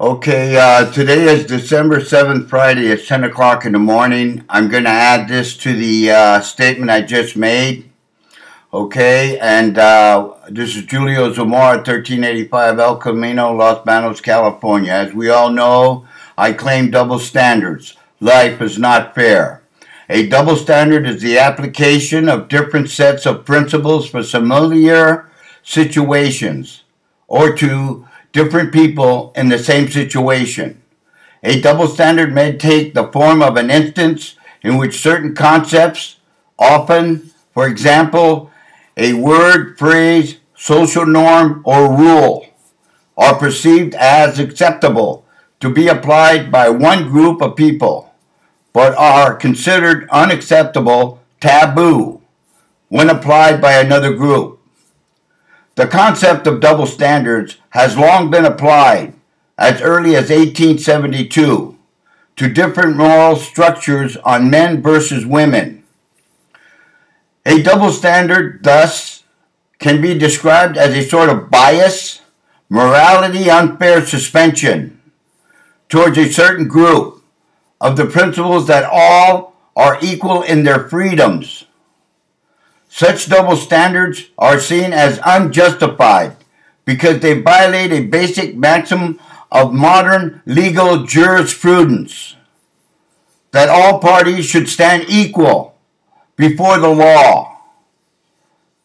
Okay, today is December 7th, Friday. It's 10 o'clock in the morning. I'm going to add this to the statement I just made. Okay, and this is Julio Zamora, 1385 El Camino, Los Banos, California. As we all know, I claim double standards. Life is not fair. A double standard is the application of different sets of principles for similar situations or to different people in the same situation. A double standard may take the form of an instance in which certain concepts, often, for example, a word, phrase, social norm, or rule, are perceived as acceptable to be applied by one group of people, but are considered unacceptable, taboo, when applied by another group. The concept of double standards has long been applied, as early as 1872, to different moral structures on men versus women. A double standard, thus, can be described as a sort of bias, morality unfair suspension towards a certain group of the principles that all are equal in their freedoms. Such double standards are seen as unjustified because they violate a basic maxim of modern legal jurisprudence, that all parties should stand equal before the law.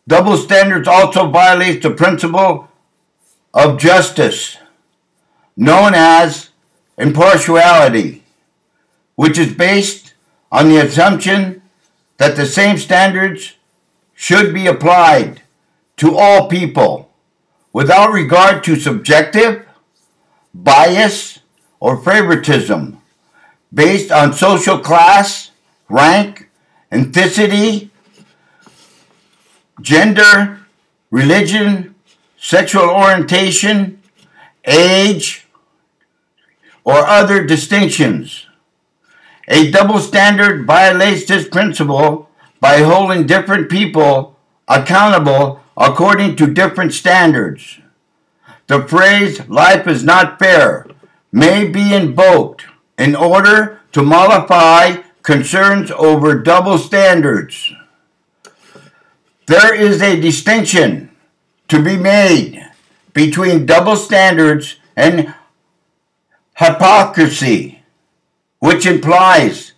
Double standards also violate the principle of justice, known as impartiality, which is based on the assumption that the same standards should be applied to all people without regard to subjective, bias, or favoritism based on social class, rank, ethnicity, gender, religion, sexual orientation, age, or other distinctions. A double standard violates this principle by holding different people accountable according to different standards. The phrase, "life is not fair," may be invoked in order to mollify concerns over double standards. There is a distinction to be made between double standards and hypocrisy, which implies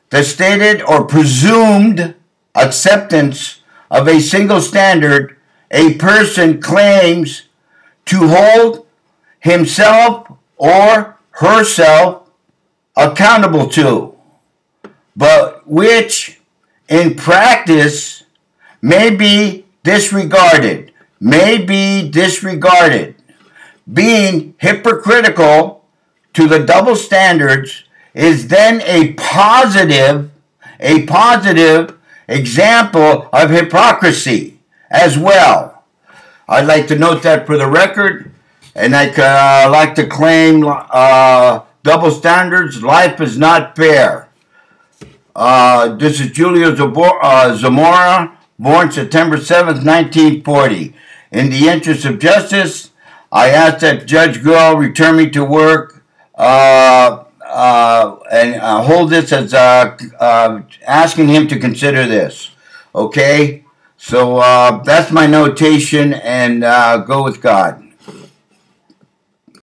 the stated or presumed acceptance of a single standard a person claims to hold himself or herself accountable to, but which in practice may be disregarded. Being hypocritical to the double standards is then a positive example of hypocrisy as well. I'd like to note that for the record, and I like to claim double standards. Life is not fair. This is Julio Zamora, born September 7th, 1940. In the interest of justice, I ask that Judge Gull return me to work and hold this as asking him to consider this. Okay? So that's my notation, and go with God.